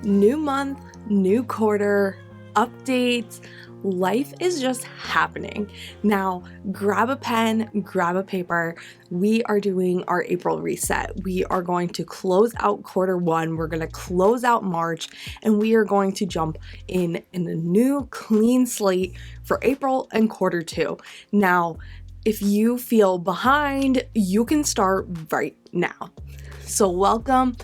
New month, new quarter, updates. Life is just happening. Now, grab a pen, grab a paper. We are doing our April reset. We are going to close out quarter one. We're going to close out March, and we are going to jump in a new clean slate for April and quarter two. Now, if you feel behind, you can start right now. So welcome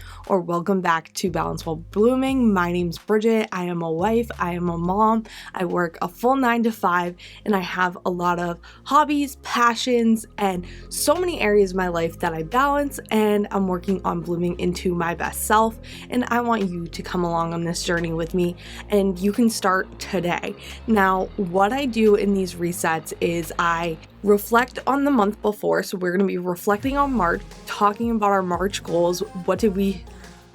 back to Balance While Blooming. My name's Bridget. I am a wife. I am a mom. I work a full 9 to 5, and I have a lot of hobbies, passions, and so many areas of my life that I balance, and I'm working on blooming into my best self. And I want you to come along on this journey with me, and you can start today. Now, what I do in these resets is I reflect on the month before. So we're going to be reflecting on March, talking about our March goals. What did we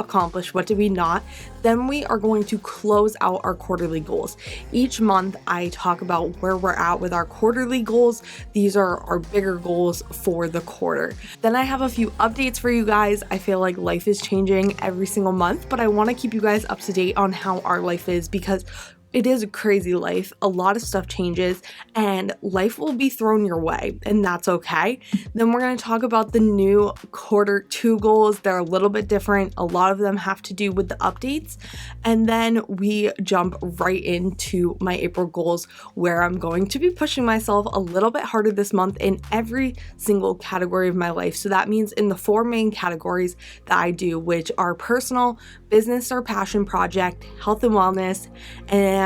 accomplish? What did we not? Then we are going to close out our quarterly goals. Each month I talk about where we're at with our quarterly goals. These are our bigger goals for the quarter. Then I have a few updates for you guys. I feel like life is changing every single month, but I want to keep you guys up to date on how our life is, because it is a crazy life. A lot of stuff changes and life will be thrown your way, and that's okay. Then we're going to talk about the new quarter two goals. They're a little bit different. A lot of them have to do with the updates. And then we jump right into my April goals, where I'm going to be pushing myself a little bit harder this month in every single category of my life. So that means in the 4 main categories that I do, which are personal, business or passion project, health and wellness, and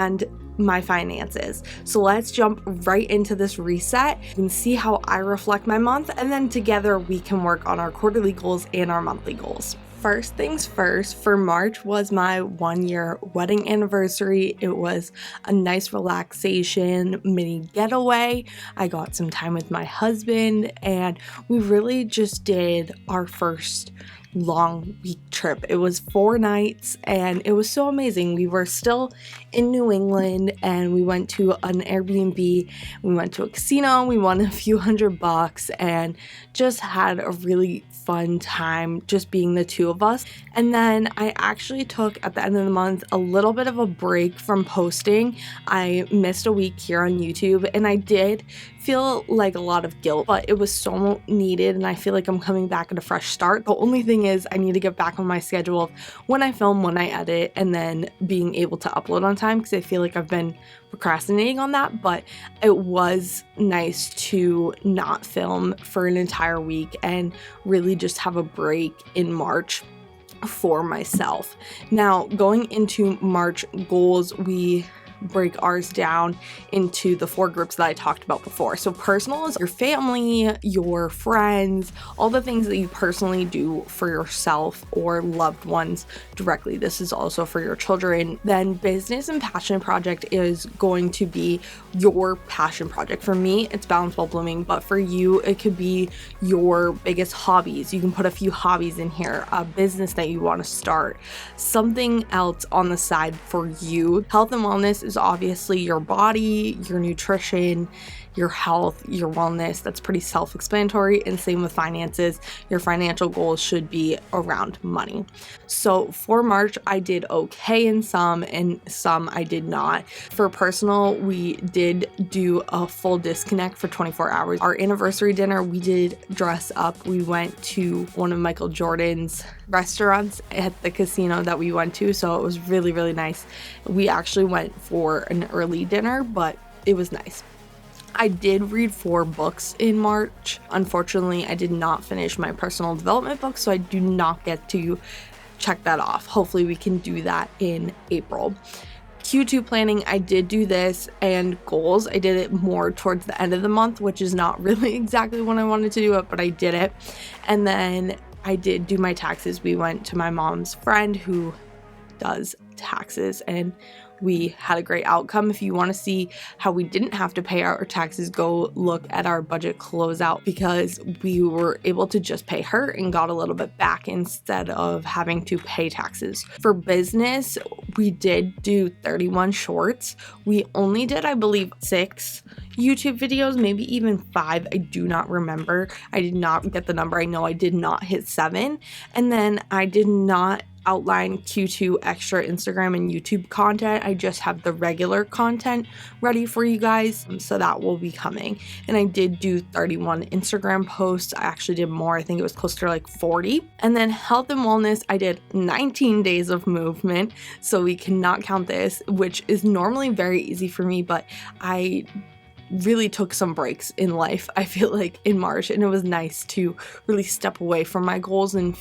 my finances. So let's jump right into this reset and see how I reflect my month, and then together we can work on our quarterly goals and our monthly goals. First things first, for March was my 1-year wedding anniversary. It was a nice relaxation mini getaway. I got some time with my husband, and we really just did our first long week trip. It was 4 nights and it was so amazing. We were still in New England and we went to an Airbnb. We went to a casino. We won a few $100 and just had a really fun time just being the two of us. And then I actually took, at the end of the month, a little bit of a break from posting. I missed a week here on YouTube, and I did feel like a lot of guilt, but it was so needed, and I feel like I'm coming back at a fresh start. The only thing is I need to get back on my schedule of when I film, when I edit, and then being able to upload on time, because I feel like I've been procrastinating on that. But it was nice to not film for an entire week and really just have a break in March for myself. Now, going into March goals, we break ours down into the 4 groups that I talked about before. So personal is your family, your friends, all the things that you personally do for yourself or loved ones directly. This is also for your children. Then business and passion project is going to be your passion project. For me, it's Balance While Blooming, but for you, it could be your biggest hobbies. You can put a few hobbies in here, a business that you want to start, something else on the side for you. Health and wellness is obviously your body, your nutrition, your health, your wellness. That's pretty self-explanatory. And same with finances. Your financial goals should be around money. So for March, I did okay in some, and some I did not. For personal, we did do a full disconnect for 24 hours. Our anniversary dinner, we did dress up. We went to one of Michael Jordan's restaurants at the casino that we went to. So it was really, really nice. We actually went for an early dinner, but it was nice. I did read 4 books in March. Unfortunately, I did not finish my personal development book, so I do not get to check that off. Hopefully we can do that in April. Q2 planning, I did do this, and goals, I did it more towards the end of the month, which is not really exactly when I wanted to do it, but I did it. And then I did do my taxes. We went to my mom's friend who does taxes, and we had a great outcome. If you want to see how we didn't have to pay our taxes, go look at our budget closeout, because we were able to just pay her and got a little bit back instead of having to pay taxes. For business, we did do 31 shorts. We only did, I believe, 6 YouTube videos, maybe even 5. I do not remember. I did not get the number. I know I did not hit 7. And then I did not outline Q2 extra Instagram and YouTube content. I just have the regular content ready for you guys, so that will be coming. And I did do 31 Instagram posts. I actually did more. I think it was close to like 40. And then health and wellness, I did 19 days of movement, so we cannot count this, which is normally very easy for me, but I really took some breaks in life, I feel like, in March, and it was nice to really step away from my goals and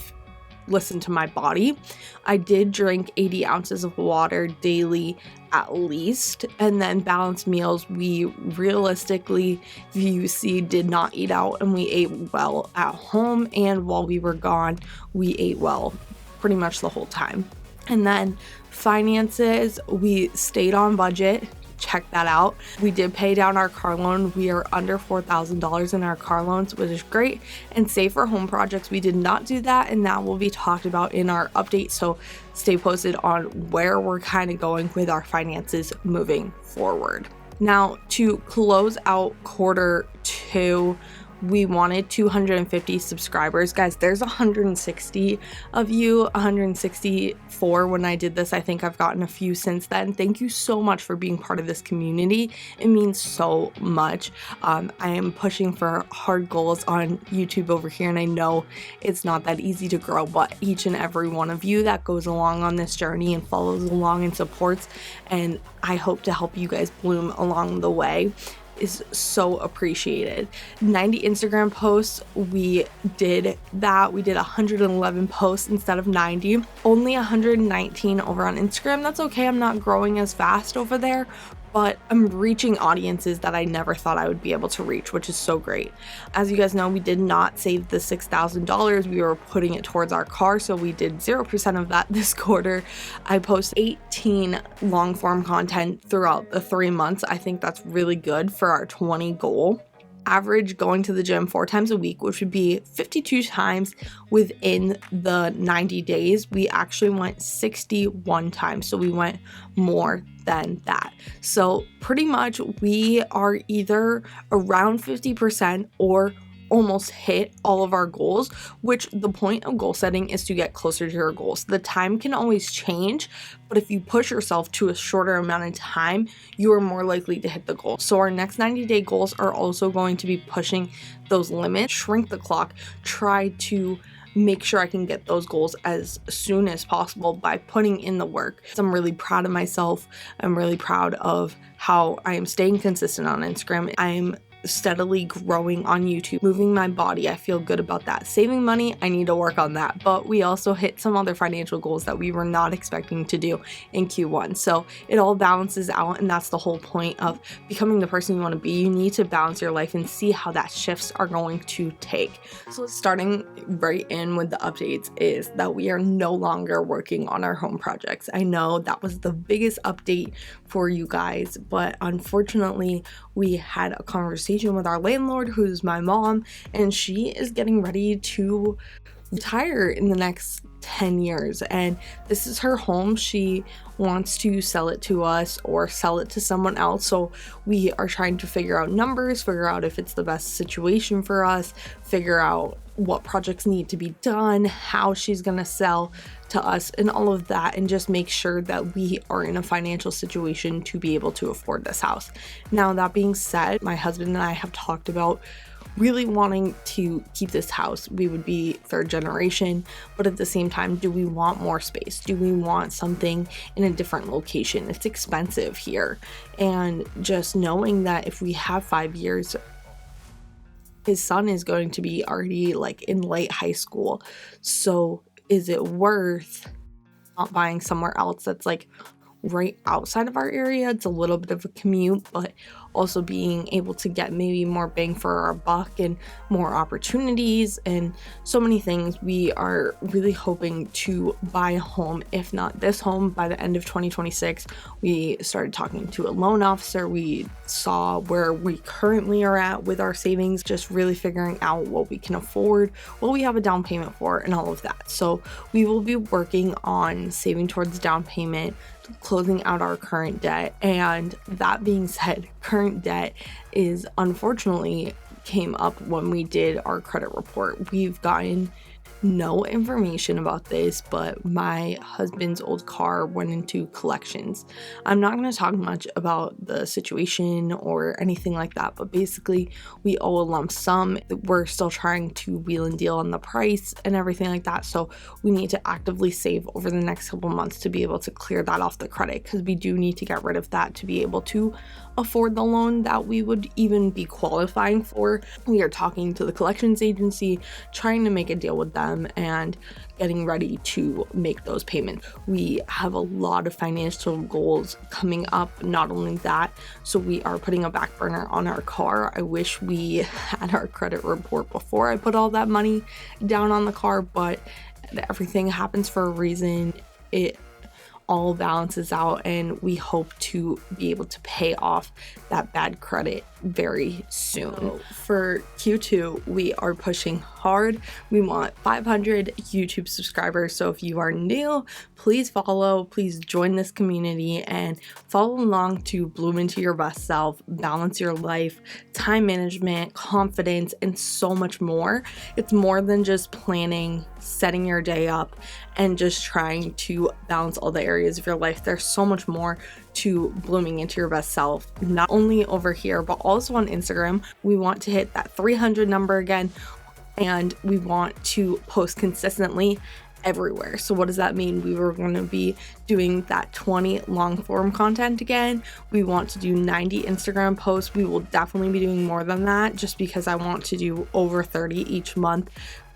listen to my body. I did drink 80 ounces of water daily at least, and then balanced meals. We realistically, if you see, did not eat out, and we ate well at home, and while we were gone, we ate well pretty much the whole time. And then finances, we stayed on budget. Check that out. We did pay down our car loan. We are under $4,000 in our car loans, which is great. And save for home projects, we did not do that, and that will be talked about in our update. So stay posted on where we're kind of going with our finances moving forward. Now, to close out quarter two, we wanted 250 subscribers. Guys, there's 160 of you, 164 when I did this. I think I've gotten a few since then. Thank you so much for being part of this community. It means so much. I am pushing for hard goals on YouTube over here, and I know it's not that easy to grow, but each and every one of you that goes along on this journey and follows along and supports, and I hope to help you guys bloom along the way, is so appreciated. 90 Instagram posts, we did that. We did 111 posts instead of 90. Only 119 over on Instagram. That's okay. I'm not growing as fast over there, but I'm reaching audiences that I never thought I would be able to reach, which is so great. As you guys know, we did not save the $6,000. We were putting it towards our car, so we did 0% of that this quarter. I post 18 long form content throughout the 3 months. I think that's really good for our 20 goal. Average going to the gym 4 times a week, which would be 52 times within the 90 days. We actually went 61 times, so we went more than that. So pretty much we are either around 50% or almost hit all of our goals, which the point of goal setting is to get closer to your goals. The time can always change, but if you push yourself to a shorter amount of time, you are more likely to hit the goal. So our next 90-day goals are also going to be pushing those limits, shrink the clock, try to make sure I can get those goals as soon as possible by putting in the work. So I'm really proud of myself. I'm really proud of how I am staying consistent on Instagram. I'm steadily growing on YouTube, moving my body. I feel good about that. Saving money, I need to work on that, but we also hit some other financial goals that we were not expecting to do in Q1. So it all balances out, and that's the whole point of becoming the person you want to be. You need to balance your life and see how that shifts are going to take. So starting right in with the updates is that we are no longer working on our home projects. I know that was the biggest update for you guys, but unfortunately we had a conversation with our landlord, who's my mom, and she is getting ready to retire in the next 10 years, and this is her home. She wants to sell it to us or sell it to someone else, so we are trying to figure out numbers, figure out if it's the best situation for us, figure out what projects need to be done, how she's gonna sell to us, and all of that, and just make sure that we are in a financial situation to be able to afford this house. Now, that being said, my husband and I have talked about really wanting to keep this house. We would be third generation, but at the same time, do we want more space? Do we want something in a different location? It's expensive here, and just knowing that if we have 5 years, his son is going to be already like in late high school. So is it worth not buying somewhere else that's like right outside of our area? It's a little bit of a commute, but also being able to get maybe more bang for our buck and more opportunities and so many things. We are really hoping to buy a home, if not this home, by the end of 2026. We started talking to a loan officer. We saw where we currently are at with our savings, just really figuring out what we can afford, what we have a down payment for, and all of that. So we will be working on saving towards down payment, closing out our current debt. And that being said, current debt is unfortunately came up when we did our credit report. We've gotten no information about this, but my husband's old car went into collections. I'm not going to talk much about the situation or anything like that, but basically we owe a lump sum. We're still trying to wheel and deal on the price and everything like that, so we need to actively save over the next couple months to be able to clear that off the credit, because we do need to get rid of that to be able to afford the loan that we would even be qualifying for. We are talking to the collections agency, trying to make a deal with them and getting ready to make those payments. We have a lot of financial goals coming up. Not only that, so we are putting a back burner on our car. I wish we had our credit report before I put all that money down on the car, but everything happens for a reason. It all balances out, and we hope to be able to pay off that bad credit very soon. So for Q2, we are pushing hard. We want 500 YouTube subscribers. So if you are new, please follow, please join this community and follow along to bloom into your best self, balance your life, time management, confidence, and so much more. It's more than just planning, setting your day up, and just trying to balance all the areas of your life. There's so much more to blooming into your best self, not only over here, but also on Instagram. We want to hit that 300 number again, and we want to post consistently everywhere. So what does that mean? We were going to be doing that 20 long form content again. We want to do 90 Instagram posts. We will definitely be doing more than that, just because I want to do over 30 each month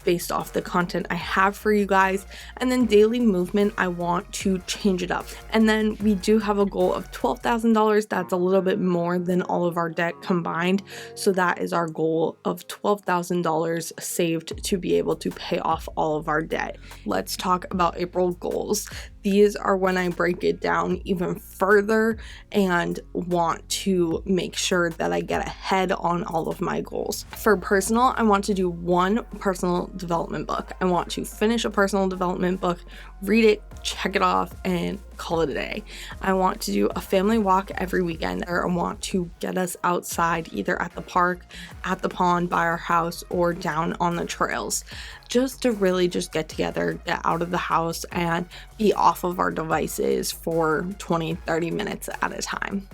based off the content I have for you guys. And then daily movement, I want to change it up. And then we do have a goal of $12,000. That's a little bit more than all of our debt combined. So that is our goal of $12,000 saved to be able to pay off all of our debt. Let's talk about April goals. These are when I break it down even further and want to make sure that I get ahead on all of my goals. For personal, I want to do one personal development book. I want to finish a personal development book, read it, check it off, and call it a day. I want to do a family walk every weekend, or I want to get us outside either at the park, at the pond by our house, or down on the trails, just to really just get together, get out of the house, and be off of our devices for 20-30 minutes at a time.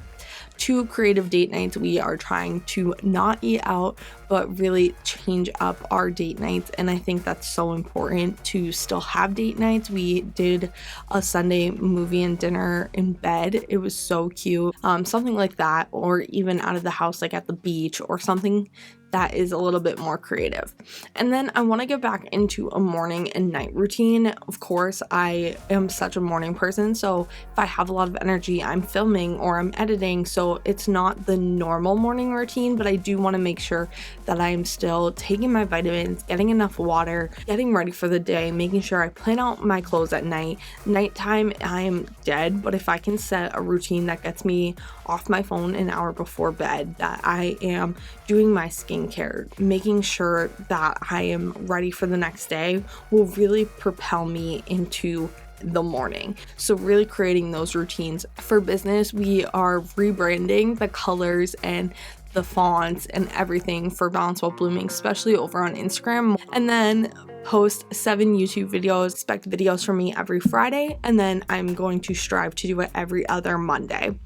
2 creative date nights. We are trying to not eat out, but really change up our date nights, and I think that's so important to still have date nights. We did a Sunday movie and dinner in bed. It was so cute. Something like that, or even out of the house, like at the beach, or something that is a little bit more creative. And then I want to get back into a morning and night routine. Of course, I am such a morning person, so if I have a lot of energy, I'm filming or I'm editing, so it's not the normal morning routine, but I do want to make sure that I'm still taking my vitamins, getting enough water, getting ready for the day, making sure I plan out my clothes at night. Nighttime, I am dead, but if I can set a routine that gets me off my phone an hour before bed, that I am doing my skincare, making sure that I am ready for the next day, will really propel me into the morning. So really creating those routines. For business, we are rebranding the colors and the fonts and everything for Balance While Blooming, especially over on Instagram. And then post 7 YouTube videos. Expect videos from me every Friday, and then I'm going to strive to do it every other Monday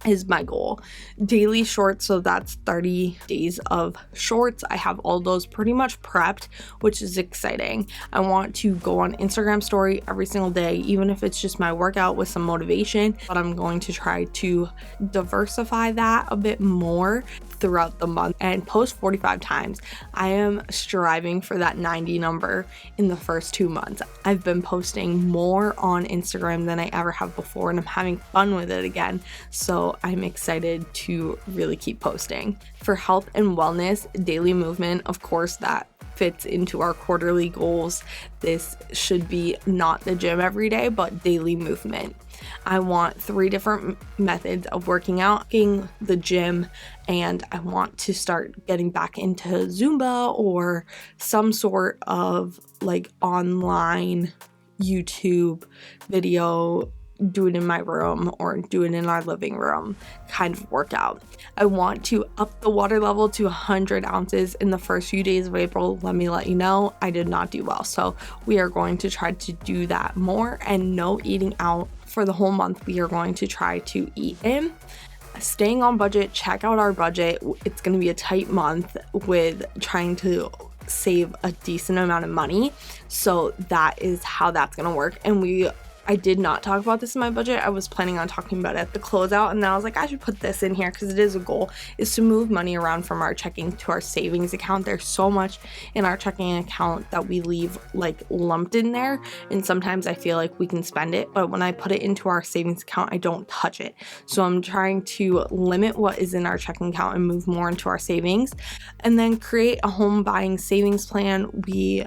is my goal. Daily shorts, so that's 30 days of shorts. I have all those pretty much prepped, which is exciting. I want to go on Instagram story every single day, even if it's just my workout with some motivation, but I'm going to try to diversify that a bit more throughout the month and post 45 times. I am striving for that 90 number in the first 2 months. I've been posting more on Instagram than I ever have before, and I'm having fun with it again. So I'm excited to really keep posting. For health and wellness, daily movement, of course, that fits into our quarterly goals. This should be not the gym every day, but daily movement. I want 3 different methods of working out, the gym, and I want to start getting back into Zumba or some sort of like online YouTube video do it in my room or do it in our living room kind of workout. I want to up the water level to 100 ounces in the first few days of April. Let me let you know, I did not do well. So we are going to try to do that more, and no eating out for the whole month. We are going to try to eat in. Staying on budget, check out our budget. It's going to be a tight month with trying to save a decent amount of money. So that is how that's going to work. And I did not talk about this in my budget. I was planning on talking about it at the closeout, and then I was like, I should put this in here because it is a goal, is to move money around from our checking to our savings account. There's so much in our checking account that we leave like lumped in there, and sometimes I feel like we can spend it, but when I put it into our savings account, I don't touch it. So I'm trying to limit what is in our checking account and move more into our savings, and then create a home buying savings plan. We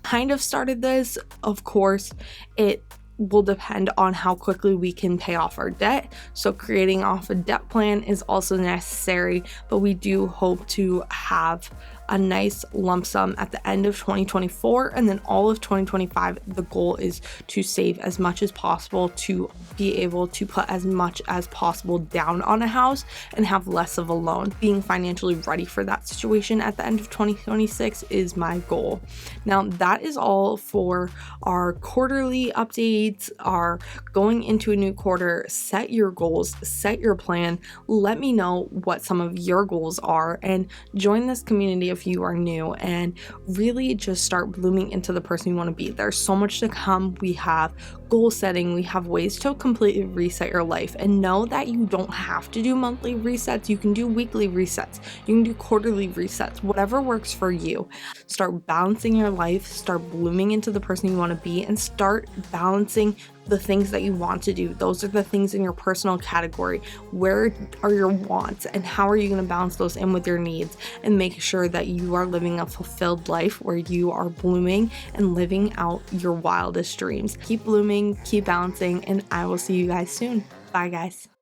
kind of started this. Of course, it will depend on how quickly we can pay off our debt. So creating off a debt plan is also necessary, but we do hope to have a nice lump sum at the end of 2024, and then all of 2025. The goal is to save as much as possible to be able to put as much as possible down on a house and have less of a loan. Being financially ready for that situation at the end of 2026 is my goal. Now, that is all for our quarterly updates, our going into a new quarter. Set your goals, set your plan. Let me know what some of your goals are, and join this community if you are new, and really just start blooming into the person you want to be. There's so much to come. We have goal setting, we have ways to completely reset your life, and know that you don't have to do monthly resets. You can do weekly resets, you can do quarterly resets, whatever works for you. Start balancing your life, start blooming into the person you want to be, and start balancing the things that you want to do. Those are the things in your personal category. Where are your wants, and how are you going to balance those in with your needs, and make sure that you are living a fulfilled life where you are blooming and living out your wildest dreams. Keep blooming, keep balancing, and I will see you guys soon. Bye, guys.